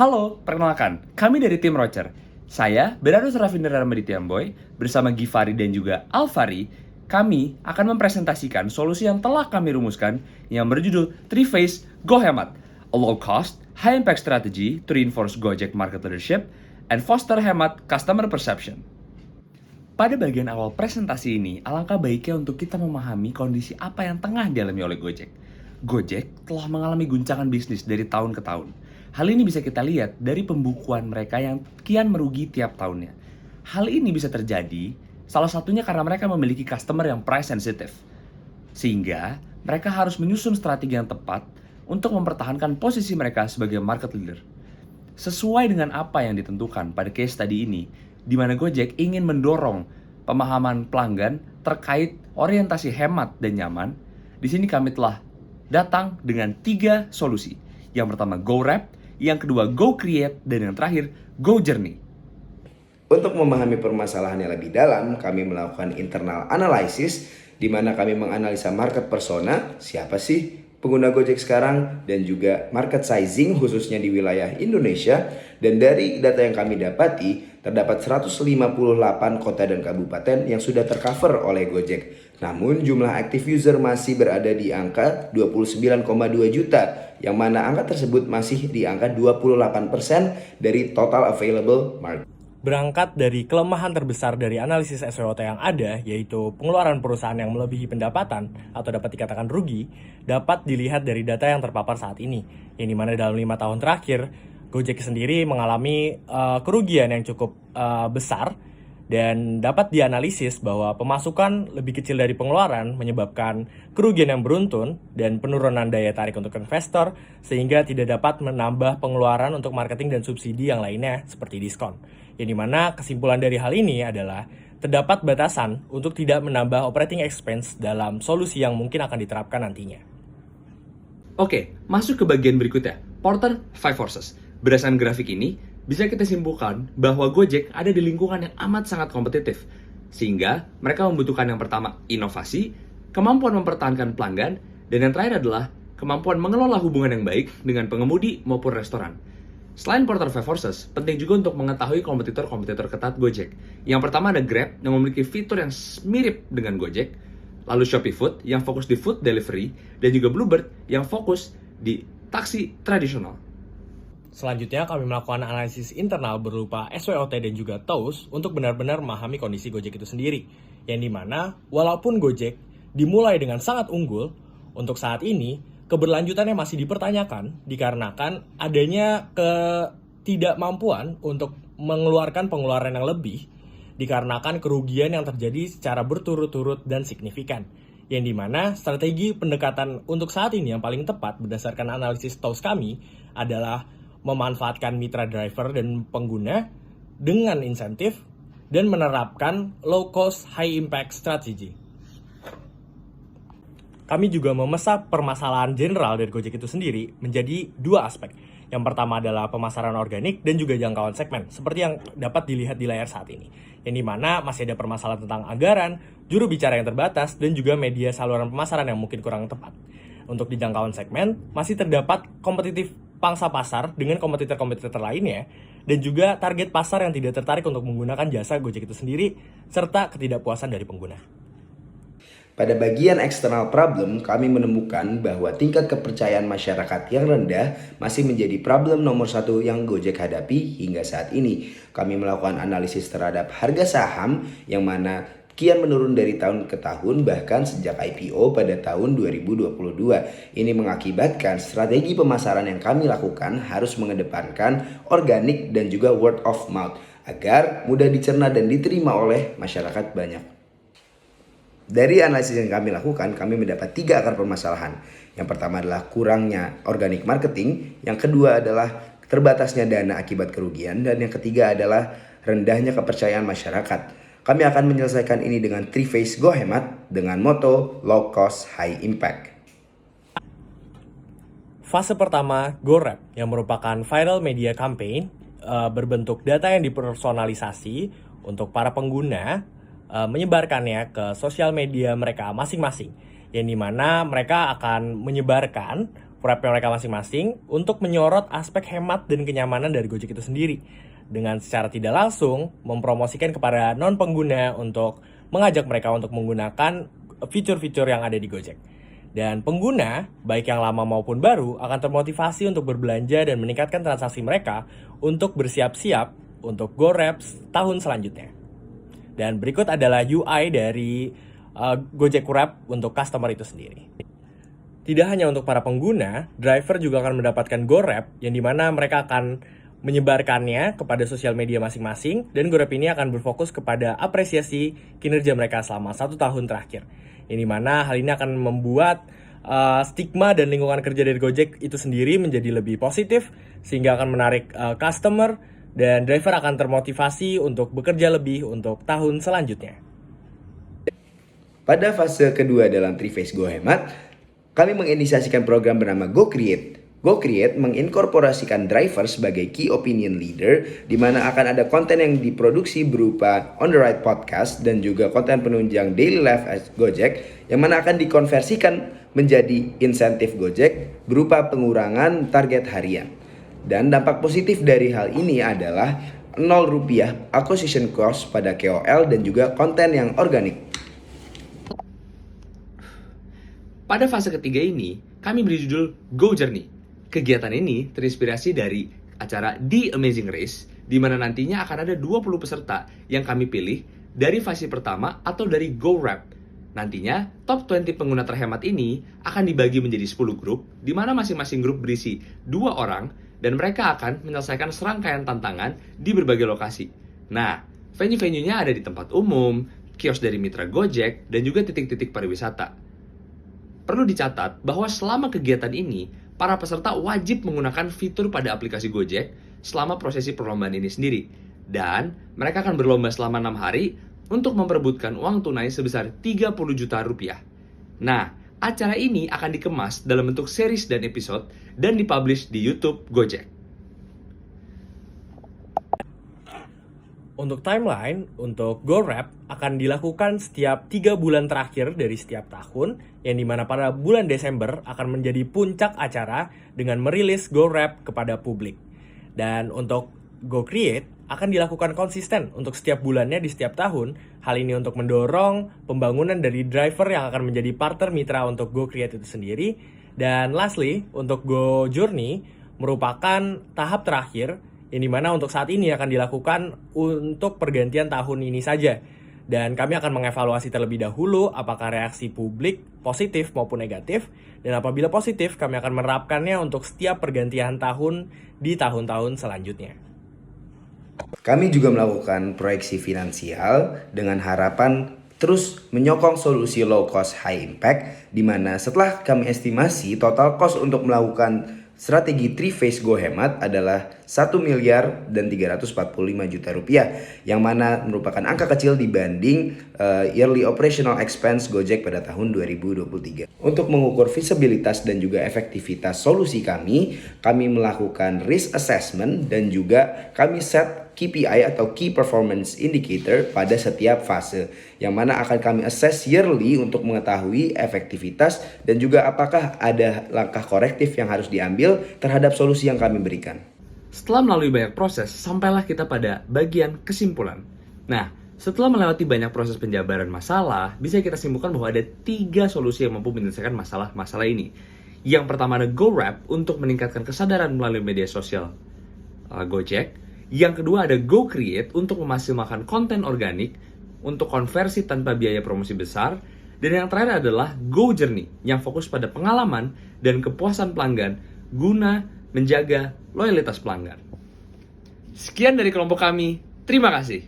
Halo, perkenalkan, kami dari tim Rocher. Saya, Berarus Ravinder Ramaditya-Boy, bersama Givari dan juga Alvari, kami akan mempresentasikan solusi yang telah kami rumuskan yang berjudul Three Phase Go Hemat, a low cost, high impact strategy to reinforce Gojek market leadership and foster hemat customer perception. Pada bagian awal presentasi ini, alangkah baiknya untuk kita memahami kondisi apa yang tengah dialami oleh Gojek. Gojek telah mengalami guncangan bisnis dari tahun ke tahun. Hal ini bisa kita lihat dari pembukuan mereka yang kian merugi tiap tahunnya. Hal ini bisa terjadi salah satunya karena mereka memiliki customer yang price sensitive. Sehingga mereka harus menyusun strategi yang tepat untuk mempertahankan posisi mereka sebagai market leader. Sesuai dengan apa yang ditentukan pada case study ini, di mana Gojek ingin mendorong pemahaman pelanggan terkait orientasi hemat dan nyaman, di sini kami telah datang dengan 3 solusi. Yang pertama GoWrap, yang kedua GoCreate, dan yang terakhir GoJourney. Untuk memahami permasalahan yang lebih dalam, kami melakukan internal analysis di mana kami menganalisa market persona, siapa sih pengguna Gojek sekarang, dan juga market sizing khususnya di wilayah Indonesia. Dan dari data yang kami dapati, terdapat 158 kota dan kabupaten yang sudah tercover oleh Gojek. Namun jumlah active user masih berada di angka 29,2 juta, yang mana angka tersebut masih di angka 28% dari total available market. Berangkat dari kelemahan terbesar dari analisis SWOT yang ada, yaitu pengeluaran perusahaan yang melebihi pendapatan atau dapat dikatakan rugi, dapat dilihat dari data yang terpapar saat ini, yang dimana dalam 5 tahun terakhir, Gojek sendiri mengalami kerugian yang cukup besar, dan dapat dianalisis bahwa pemasukan lebih kecil dari pengeluaran menyebabkan kerugian yang beruntun dan penurunan daya tarik untuk investor, sehingga tidak dapat menambah pengeluaran untuk marketing dan subsidi yang lainnya seperti diskon. Yang dimana kesimpulan dari hal ini adalah terdapat batasan untuk tidak menambah operating expense dalam solusi yang mungkin akan diterapkan nantinya. Oke, masuk ke bagian berikutnya, Porter 5 Forces. Berdasarkan grafik ini, bisa kita simpulkan bahwa Gojek ada di lingkungan yang amat sangat kompetitif. Sehingga mereka membutuhkan yang pertama, inovasi, kemampuan mempertahankan pelanggan, dan yang terakhir adalah kemampuan mengelola hubungan yang baik dengan pengemudi maupun restoran. Selain Porter 5 Forces, penting juga untuk mengetahui kompetitor-kompetitor ketat Gojek. Yang pertama ada Grab yang memiliki fitur yang mirip dengan Gojek, lalu Shopee Food yang fokus di food delivery, dan juga Bluebird yang fokus di taksi tradisional. Selanjutnya kami melakukan analisis internal berupa SWOT dan juga TOWS untuk benar-benar memahami kondisi Gojek itu sendiri. Yang dimana walaupun Gojek dimulai dengan sangat unggul, untuk saat ini keberlanjutannya masih dipertanyakan dikarenakan adanya ketidakmampuan untuk mengeluarkan pengeluaran yang lebih dikarenakan kerugian yang terjadi secara berturut-turut dan signifikan. Yang dimana strategi pendekatan untuk saat ini yang paling tepat berdasarkan analisis TOWS kami adalah memanfaatkan mitra driver dan pengguna dengan insentif dan menerapkan low cost high impact strategy. Kami juga memesak permasalahan general dari Gojek itu sendiri menjadi 2 aspek. Yang pertama adalah pemasaran organik dan juga jangkauan segmen, seperti yang dapat dilihat di layar saat ini. Yang dimana masih ada permasalahan tentang anggaran, juru bicara yang terbatas, dan juga media saluran pemasaran yang mungkin kurang tepat. Untuk di jangkauan segmen, masih terdapat kompetitif pangsa pasar dengan kompetitor-kompetitor lainnya, dan juga target pasar yang tidak tertarik untuk menggunakan jasa Gojek itu sendiri, serta ketidakpuasan dari pengguna. Pada bagian external problem, kami menemukan bahwa tingkat kepercayaan masyarakat yang rendah masih menjadi problem nomor 1 yang Gojek hadapi hingga saat ini. Kami melakukan analisis terhadap harga saham yang mana kian menurun dari tahun ke tahun, bahkan sejak IPO pada tahun 2022. Ini mengakibatkan strategi pemasaran yang kami lakukan harus mengedepankan organik dan juga word of mouth agar mudah dicerna dan diterima oleh masyarakat banyak. Dari analisis yang kami lakukan, kami mendapat 3 akar permasalahan. Yang pertama adalah kurangnya organic marketing, yang kedua adalah terbatasnya dana akibat kerugian, dan yang ketiga adalah rendahnya kepercayaan masyarakat. Kami akan menyelesaikan ini dengan 3 phase Go Hemat dengan moto Low Cost High Impact. Fase pertama, GoWrap, yang merupakan viral media campaign berbentuk data yang dipersonalisasi untuk para pengguna menyebarkannya ke sosial media mereka masing-masing. Yang dimana mereka akan menyebarkan Wrap-nya mereka masing-masing untuk menyorot aspek hemat dan kenyamanan dari Gojek itu sendiri. Dengan secara tidak langsung mempromosikan kepada non-pengguna untuk mengajak mereka untuk menggunakan fitur-fitur yang ada di Gojek. Dan pengguna, baik yang lama maupun baru, akan termotivasi untuk berbelanja dan meningkatkan transaksi mereka untuk bersiap-siap untuk GoWraps tahun selanjutnya. Dan berikut adalah UI dari Gojek Wrap untuk customer itu sendiri. Tidak hanya untuk para pengguna, driver juga akan mendapatkan GoWrap yang dimana mereka akan menyebarkannya kepada sosial media masing-masing dan GoWrap ini akan berfokus kepada apresiasi kinerja mereka selama 1 tahun terakhir. Yang dimana hal ini akan membuat stigma dan lingkungan kerja dari Gojek itu sendiri menjadi lebih positif sehingga akan menarik customer dan driver akan termotivasi untuk bekerja lebih untuk tahun selanjutnya. Pada fase kedua dalam Triphase Go Hemat, kami menginisiasikan program bernama Go Create. Go Create menginkorporasikan driver sebagai key opinion leader, di mana akan ada konten yang diproduksi berupa On The Ride Podcast dan juga konten penunjang Daily Life at Gojek, yang mana akan dikonversikan menjadi insentif Gojek berupa pengurangan target harian. Dan dampak positif dari hal ini adalah Rp0 acquisition cost pada KOL dan juga konten yang organik. Pada fase ketiga ini, kami beri judul Go Journey. Kegiatan ini terinspirasi dari acara The Amazing Race, di mana nantinya akan ada 20 peserta yang kami pilih dari fase pertama atau dari GoWrap. Nantinya, top 20 pengguna terhemat ini akan dibagi menjadi 10 grup, di mana masing-masing grup berisi 2 orang, dan mereka akan menyelesaikan serangkaian tantangan di berbagai lokasi. Nah, venue-venuenya ada di tempat umum, kios dari mitra Gojek, dan juga titik-titik pariwisata. Perlu dicatat bahwa selama kegiatan ini, para peserta wajib menggunakan fitur pada aplikasi Gojek selama prosesi perlombaan ini sendiri. Dan mereka akan berlomba selama 6 hari untuk memperebutkan uang tunai sebesar 30 juta rupiah. Nah, acara ini akan dikemas dalam bentuk series dan episode dan dipublish di YouTube Gojek. Untuk timeline, untuk GoWrap akan dilakukan setiap 3 bulan terakhir dari setiap tahun, yang dimana pada bulan Desember akan menjadi puncak acara dengan merilis GoWrap kepada publik. Dan untuk Go Create akan dilakukan konsisten untuk setiap bulannya di setiap tahun. Hal ini untuk mendorong pembangunan dari driver yang akan menjadi partner mitra untuk Go Create itu sendiri. Dan lastly, untuk Go Journey merupakan tahap terakhir yang dimana untuk saat ini akan dilakukan untuk pergantian tahun ini saja. Dan kami akan mengevaluasi terlebih dahulu apakah reaksi publik positif maupun negatif. Dan apabila positif, kami akan menerapkannya untuk setiap pergantian tahun di tahun-tahun selanjutnya. Kami juga melakukan proyeksi finansial dengan harapan terus menyokong solusi low cost high impact, di mana setelah kami estimasi total cost untuk melakukan strategi Triphase Go Hemat adalah 1.345 juta rupiah, yang mana merupakan angka kecil dibanding yearly operational expense Gojek pada tahun 2023. Untuk mengukur visibilitas dan juga efektivitas solusi kami melakukan risk assessment dan juga kami set KPI atau Key Performance Indicator pada setiap fase, yang mana akan kami assess yearly untuk mengetahui efektivitas dan juga apakah ada langkah korektif yang harus diambil terhadap solusi yang kami berikan. Setelah melalui banyak proses, sampailah kita pada bagian kesimpulan. Nah, setelah melewati banyak proses penjabaran masalah, bisa kita simpulkan bahwa ada 3 solusi yang mampu menyelesaikan masalah-masalah ini. Yang pertama ada GoWrap untuk meningkatkan kesadaran melalui media sosial Gojek. Yang kedua ada Go Create untuk memaksimalkan konten organik untuk konversi tanpa biaya promosi besar. Dan yang terakhir adalah Go Journey yang fokus pada pengalaman dan kepuasan pelanggan guna menjaga loyalitas pelanggan. Sekian dari kelompok kami, terima kasih.